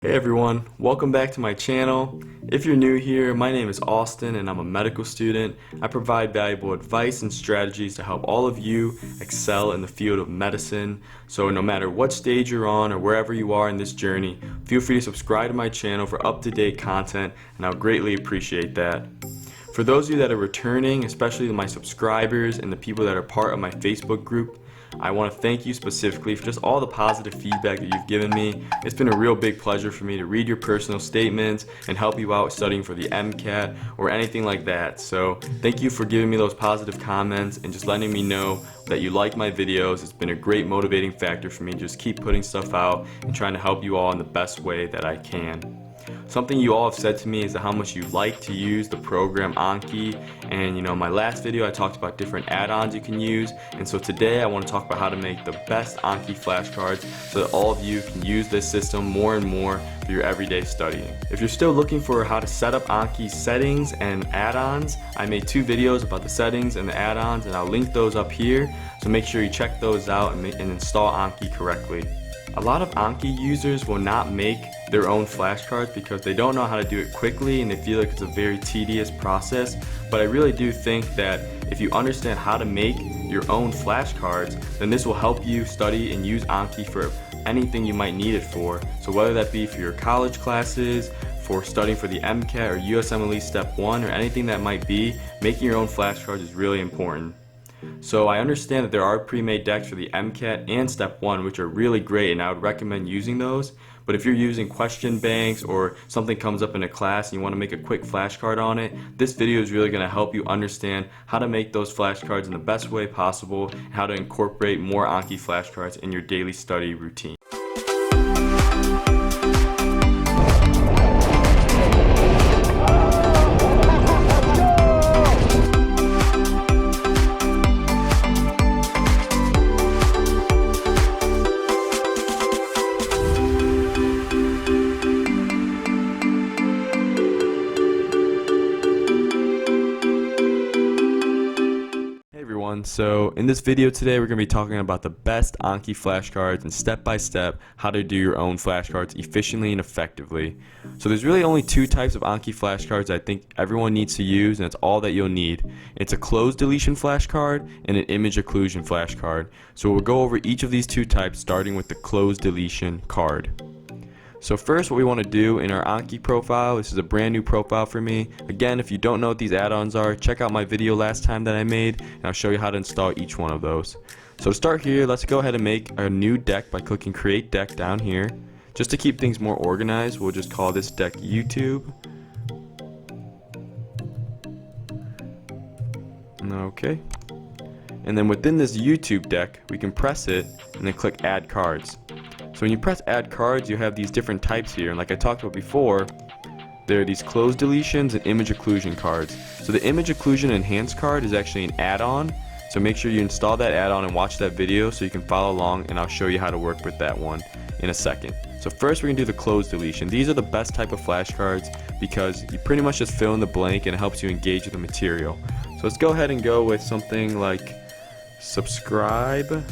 Hey everyone, welcome back to my channel. If you're new here, my name is Austin and I'm a medical student. I provide valuable advice and strategies to help all of you excel in the field of medicine. So no matter what stage you're on or wherever you are in this journey, feel free to subscribe to my channel for up-to-date content, and I'll greatly appreciate that. For those of you that are returning, especially my subscribers and the people that are part of my Facebook group, I want to thank you specifically for just all the positive feedback that you've given me. It's been a real big pleasure for me to read your personal statements and help you out studying for the MCAT or anything like that. So thank you for giving me those positive comments and just letting me know that you like my videos. It's been a great motivating factor for me to just keep putting stuff out and trying to help you all in the best way that I can. Something you all have said to me is how much you like to use the program Anki, and in my last video I talked about different add-ons you can use, and so today I want to talk about how to make the best Anki flashcards so that all of you can use this system more and more for your everyday studying. If you're still looking for how to set up Anki's settings and add-ons, I made 2 videos about the settings and the add-ons, and I'll link those up here, so make sure you check those out and install Anki correctly. A lot of Anki users will not make their own flashcards because they don't know how to do it quickly and they feel like it's a very tedious process, but I really do think that if you understand how to make your own flashcards, then this will help you study and use Anki for anything you might need it for. So whether that be for your college classes, for studying for the MCAT or USMLE Step 1, or anything that might be, making your own flashcards is really important. So I understand that there are pre-made decks for the MCAT and Step 1, which are really great, and I would recommend using those. But if you're using question banks or something comes up in a class and you want to make a quick flashcard on it, this video is really going to help you understand how to make those flashcards in the best way possible and how to incorporate more Anki flashcards in your daily study routine. So in this video today we're going to be talking about the best Anki flashcards and step by step how to do your own flashcards efficiently and effectively. So there's really only 2 types of Anki flashcards I think everyone needs to use, and it's all that you'll need. It's a Cloze Deletion flashcard and an image occlusion flashcard. So we'll go over each of these 2 types, starting with the Cloze Deletion card. So first, what we want to do in our Anki profile, this is a brand new profile for me. Again, if you don't know what these add-ons are, check out my video last time that I made, and I'll show you how to install each one of those. So to start here, let's go ahead and make a new deck by clicking Create Deck down here. Just to keep things more organized, we'll just call this deck YouTube. Okay. And then within this YouTube deck, we can press it and then click Add Cards. So when you press Add Cards, you have these different types here, and like I talked about before, there are these Cloze Deletions and image occlusion cards. So the image occlusion enhanced card is actually an add-on, so make sure you install that add-on and watch that video so you can follow along, and I'll show you how to work with that one in a second. So first we're going to do the Cloze Deletion. These are the best type of flashcards because you pretty much just fill in the blank and it helps you engage with the material. So let's go ahead and go with something like subscribe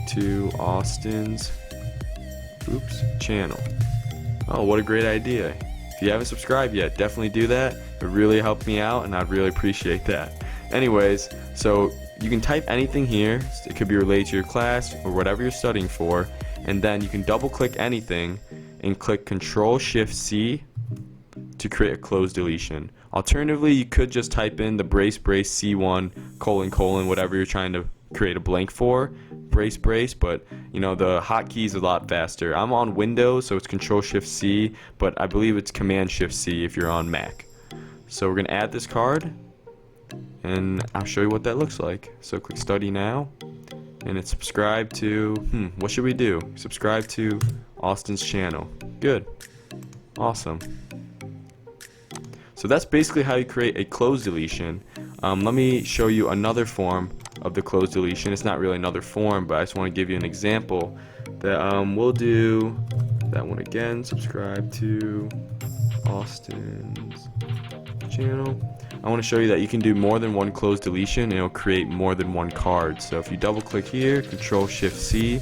to Austin's channel. Oh, what a great idea. If you haven't subscribed yet, definitely do that. It would really help me out and I'd really appreciate that. Anyways, so you can type anything here. It could be related to your class or whatever you're studying for, and then you can double click anything and click Control-Shift-C to create a Cloze Deletion. Alternatively, you could just type in the brace C1 : whatever you're trying to create a blank for, brace, but the hotkey is a lot faster. I'm on Windows, so it's Control-Shift-C, but I believe it's Command-Shift-C if you're on Mac. So we're going to add this card, and I'll show you what that looks like. So click Study Now, and it's subscribe to, what should we do? Subscribe to Austin's channel. Good. Awesome. So that's basically how you create a Cloze Deletion. Let me show you another form of the Cloze Deletion. It's not really another form, but I just want to give you an example that we'll do that one again. Subscribe to Austin's channel. I want to show you that you can do more than one Cloze Deletion and it'll create more than one card. So if you double click here, Control-Shift-C,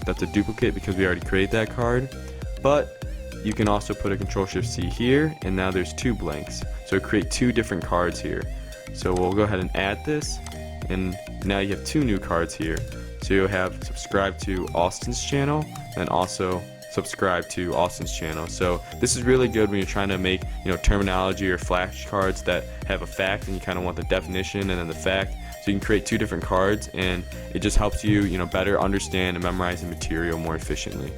that's a duplicate because we already created that card. But you can also put a Control-Shift-C here, and now there's 2 blanks. So create 2 different cards here. So we'll go ahead and add this, and now you have 2 new cards here. So you'll have subscribe to Austin's channel, and also subscribe to Austin's channel. So this is really good when you're trying to make, terminology or flashcards that have a fact, and you kind of want the definition and then the fact. So you can create 2 different cards, and it just helps you, better understand and memorize the material more efficiently.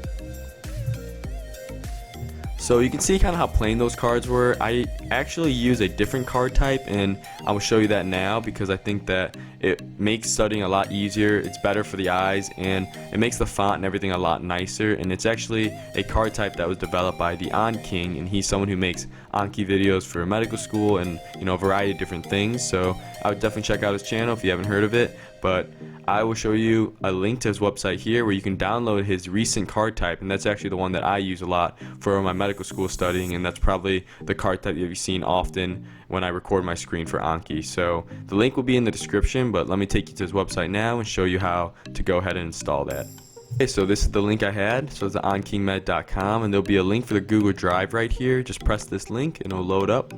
So you can see kind of how plain those cards were. I actually use a different card type, and I will show you that now because I think that it makes studying a lot easier. It's better for the eyes, and it makes the font and everything a lot nicer. And it's actually a card type that was developed by the Anking, and he's someone who makes Anki videos for medical school and a variety of different things. So I would definitely check out his channel if you haven't heard of it. But I will show you a link to his website here where you can download his recent card type, and that's actually the one that I use a lot for my medical school studying, and that's probably the card type that you've seen often when I record my screen for Anki. So the link will be in the description, but let me take you to his website now and show you how to go ahead and install that. Okay, so this is the link I had. So it's ankingmed.com, and there'll be a link for the Google Drive right here. Just press this link and it'll load up.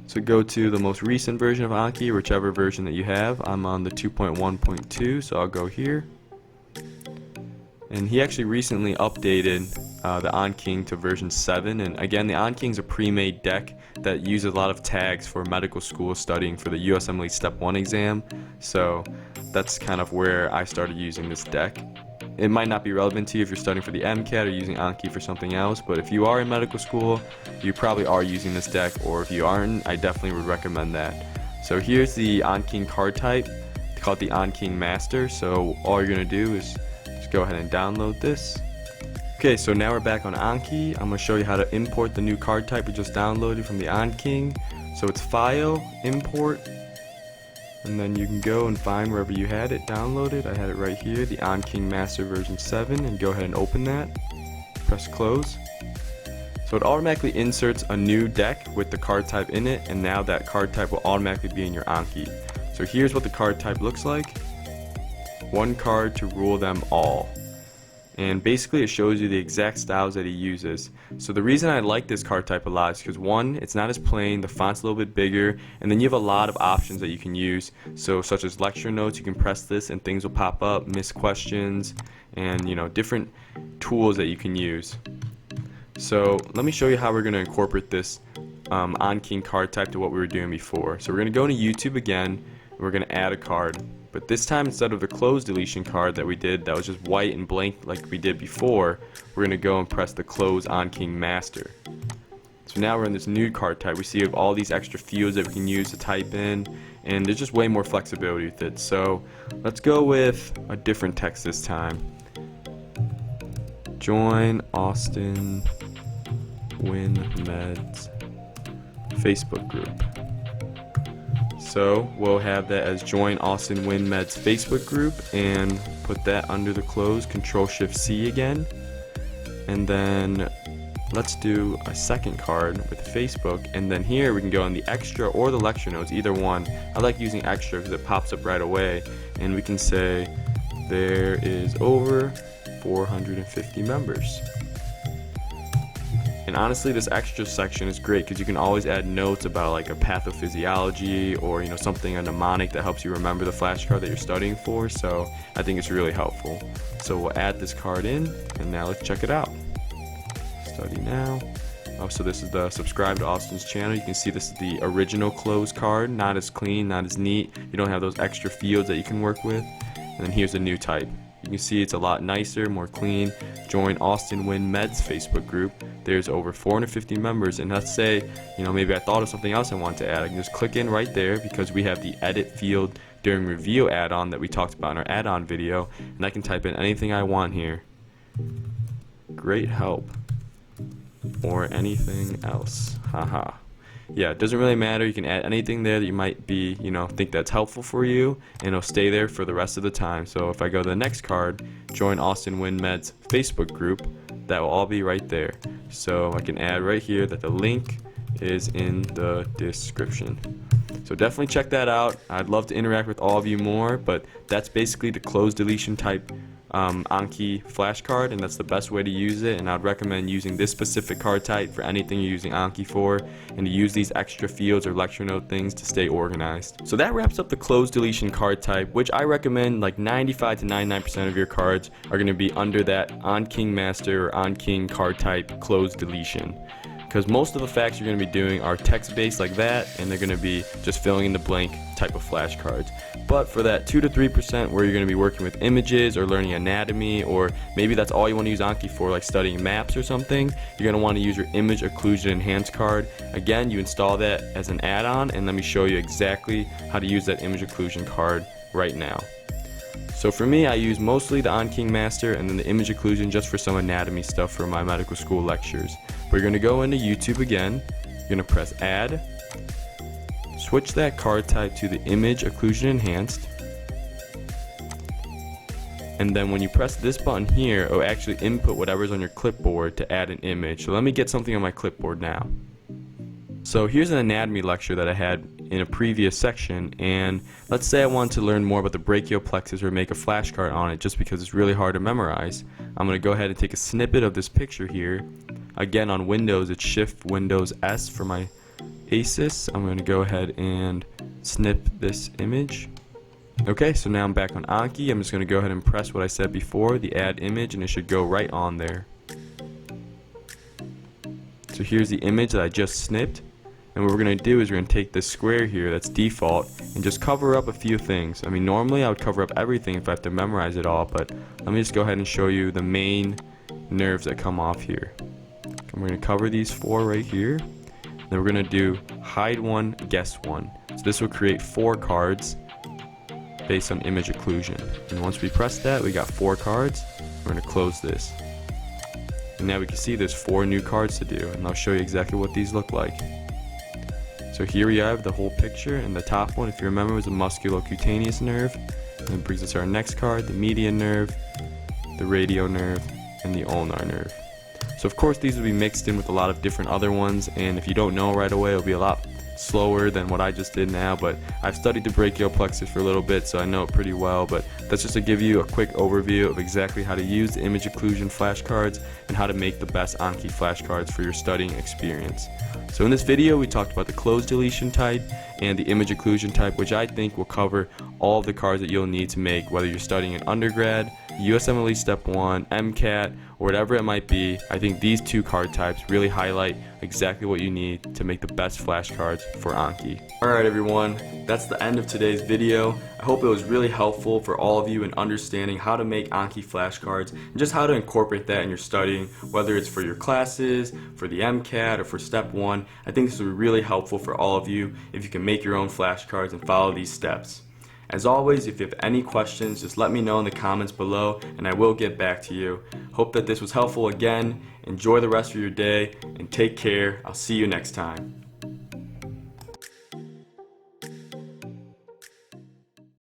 So go to the most recent version of Anki, whichever version that you have. I'm on the 2.1.2, so I'll go here. And he actually recently updated the Anking to version 7. And again, the Anking's a pre-made deck that uses a lot of tags for medical school studying for the USMLE Step 1 exam. So that's kind of where I started using this deck. It might not be relevant to you if you're studying for the MCAT or using Anki for something else, but if you are in medical school, you probably are using this deck, or if you aren't, I definitely would recommend that. So here's the Anking card type. It's called the Anking Master, so all you're going to do is just go ahead and download this. Okay, so now we're back on Anki. I'm going to show you how to import the new card type we just downloaded from the Anking. So it's File, Import, and then you can go and find wherever you had it downloaded. I had it right here, the Anking Master version 7, and go ahead and open that. Press close. So it automatically inserts a new deck with the card type in it, and now that card type will automatically be in your Anki. So here's what the card type looks like. 1 card to rule them all. And basically it shows you the exact styles that he uses. So the reason I like this card type a lot is because 1, it's not as plain, the font's a little bit bigger, and then you have a lot of options that you can use. So such as lecture notes, you can press this and things will pop up, missed questions, and different tools that you can use. So let me show you how we're going to incorporate this Anking card type to what we were doing before. So we're going to go into YouTube again, and we're going to add a card. But this time, instead of the Cloze Deletion card that we did that was just white and blank like we did before, we're going to go and press the Cloze Anking Master. So now we're in this new card type. We see all these extra fields that we can use to type in, and there's just way more flexibility with it. So let's go with a different text this time. Join Austin Win Meds Facebook group. So we'll have that as Join Austin Win Meds Facebook group, and put that under the close, Control-Shift-C again. And then let's do a second card with Facebook, and then here we can go in the extra or the lecture notes, either one. I like using extra because it pops up right away, and we can say there is over 450 members. And honestly, this extra section is great because you can always add notes about like a pathophysiology or something, a mnemonic that helps you remember the flashcard that you're studying for. So I think it's really helpful. So we'll add this card in, and now let's check it out. Study now. Oh, so this is the subscribe to Austin's channel. You can see this is the original Cloze card, not as clean, not as neat. You don't have those extra fields that you can work with. And then here's the new type. You can see it's a lot nicer, more clean. Join Austin Win Meds Facebook group. There's over 450 members, and let's say, maybe I thought of something else I want to add. I can just click in right there because we have the edit field during review add-on that we talked about in our add-on video, and I can type in anything I want here. Great help. Or anything else. Haha. Yeah, it doesn't really matter. You can add anything there that you might be, think that's helpful for you, and it'll stay there for the rest of the time. So if I go to the next card, Join Austin Win Meds Facebook group, that will all be right there. So I can add right here that the link is in the description. So definitely check that out. I'd love to interact with all of you more, but that's basically the Cloze Deletion type Anki Flashcard, and that's the best way to use it, and I'd recommend using this specific card type for anything you're using Anki for, and to use these extra fields or lecture note things to stay organized. So that wraps up the Cloze Deletion card type, which I recommend like 95 to 99% of your cards are going to be under that Anking Master or Anking card type Cloze Deletion. Because most of the facts you're going to be doing are text-based like that, and they're going to be just filling in the blank type of flashcards. But for that 2 to 3% where you're going to be working with images or learning anatomy, or maybe that's all you want to use Anki for, like studying maps or something, you're going to want to use your Image Occlusion Enhanced card. Again, you install that as an add-on, and let me show you exactly how to use that Image Occlusion card right now. So for me, I use mostly the Anking Master and then the Image Occlusion just for some anatomy stuff for my medical school lectures. But you're going to go into YouTube again, you're going to press Add, switch that card type to the Image Occlusion Enhanced, and then when you press this button here, it'll actually input whatever's on your clipboard to add an image. So let me get something on my clipboard now. So here's an anatomy lecture that I had in a previous section, and let's say I want to learn more about the brachial plexus or make a flashcard on it just because it's really hard to memorize. I'm going to go ahead and take a snippet of this picture here. Again, on Windows it's Shift Windows S for my ASUS. I'm going to go ahead and snip this image. Okay, so now I'm back on Anki. I'm just going to go ahead and press what I said before, the add image, and it should go right on there. So here's the image that I just snipped. And what we're going to do is we're going to take this square here that's default and just cover up a few things. I mean, normally I would cover up everything if I have to memorize it all, but let me just go ahead and show you the main nerves that come off here. And we're going to cover these 4 right here. Then we're going to do hide 1, guess 1. So this will create 4 cards based on image occlusion. And once we press that, we got 4 cards. We're going to close this. And now we can see there's 4 new cards to do, and I'll show you exactly what these look like. So here we have the whole picture, and the top one, if you remember, was the musculocutaneous nerve. And it brings us to our next card, the median nerve, the radial nerve, and the ulnar nerve. So of course these will be mixed in with a lot of different other ones, and if you don't know right away, it'll be a lot slower than what I just did now, but I've studied the brachial plexus for a little bit, so I know it pretty well. But that's just to give you a quick overview of exactly how to use the image occlusion flashcards and how to make the best Anki flashcards for your studying experience. So in this video we talked about the Cloze Deletion type and the image occlusion type, which I think will cover all of the cards that you'll need to make, whether you're studying in undergrad, USMLE Step 1, MCAT, or whatever it might be. I think these 2 card types really highlight exactly what you need to make the best flashcards for Anki. Alright everyone, that's the end of today's video. I hope it was really helpful for all of you in understanding how to make Anki flashcards and just how to incorporate that in your studying, whether it's for your classes, for the MCAT, or for Step 1. I think this will be really helpful for all of you if you can make your own flashcards and follow these steps. As always, if you have any questions, just let me know in the comments below and I will get back to you. Hope that this was helpful again. Enjoy the rest of your day and take care. I'll see you next time.